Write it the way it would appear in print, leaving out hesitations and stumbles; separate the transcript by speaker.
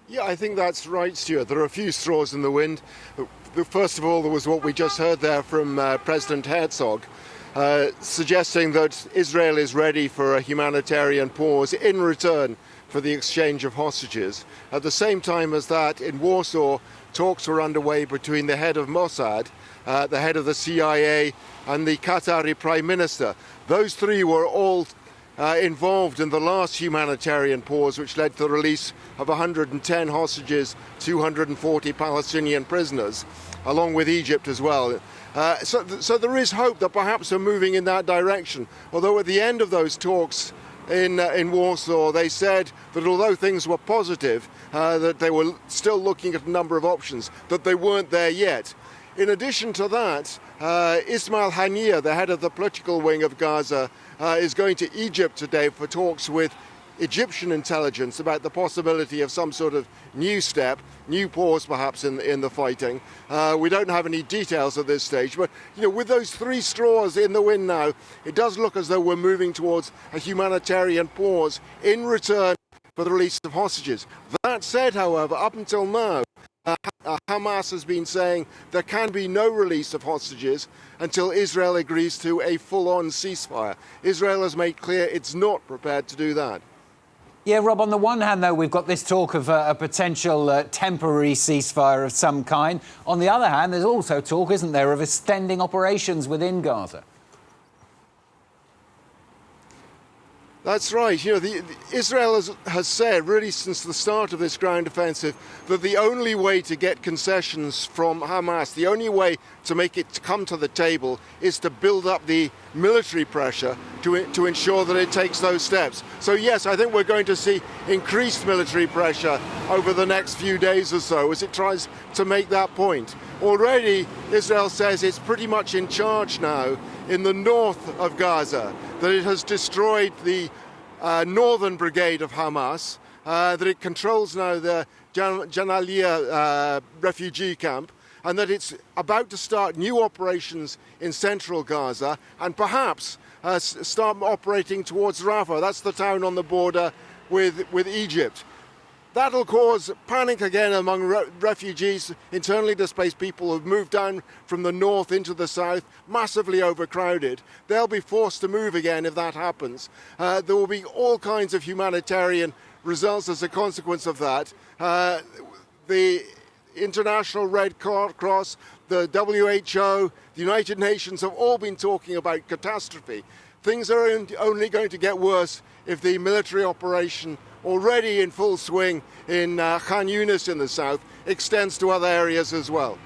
Speaker 1: Yeah, I think that's right, Stuart. There are a few straws in the wind. First of all, there was what we just heard there from President Herzog, suggesting that Israel is ready for a humanitarian pause in return for the exchange of hostages. At the same time as that, in Warsaw, talks were underway between the head of Mossad, the head of the CIA, and the Qatari Prime Minister. Those three were all involved in the last humanitarian pause, which led to the release of 110 hostages, 240 Palestinian prisoners, along with Egypt as well. So there is hope that perhaps we're moving in that direction. Although at the end of those talks in Warsaw, they said that although things were positive, that they were still looking at a number of options, that they weren't there yet. In addition to that, Ismail Haniyeh, the head of the political wing of Gaza, is going to Egypt today for talks with Egyptian intelligence about the possibility of some sort of new step, new pause perhaps in the fighting. We don't have any details at this stage, but with those three straws in the wind now, it does look as though we're moving towards a humanitarian pause in return for the release of hostages. That said, however, up until now, Hamas has been saying there can be no release of hostages until Israel agrees to a full-on ceasefire. Israel has made clear it's not prepared to do that.
Speaker 2: Yeah, Rob, on the one hand, though, we've got this talk of a potential temporary ceasefire of some kind. On the other hand, there's also talk, isn't there, of extending operations within Gaza.
Speaker 1: That's right. Israel has said, really since the start of this ground offensive, that the only way to get concessions from Hamas, the only way to make it come to the table, is to build up the military pressure to ensure that it takes those steps. So yes, I think we're going to see increased military pressure over the next few days or so as it tries to make that point. Already, Israel says it's pretty much in charge now in the north of Gaza, that it has destroyed the northern brigade of Hamas, that it controls now the Jabalia refugee camp, and that it's about to start new operations in central Gaza and perhaps start operating towards Rafah. That's the town on the border with Egypt. That'll cause panic again among refugees, internally displaced people who've moved down from the north into the south, massively overcrowded. They'll be forced to move again if that happens. There will be all kinds of humanitarian results as a consequence of that. The International Red Cross, the WHO, the United Nations have all been talking about catastrophe. Things are only going to get worse if the military operation, already in full swing in Khan Yunis in the south, extends to other areas as well.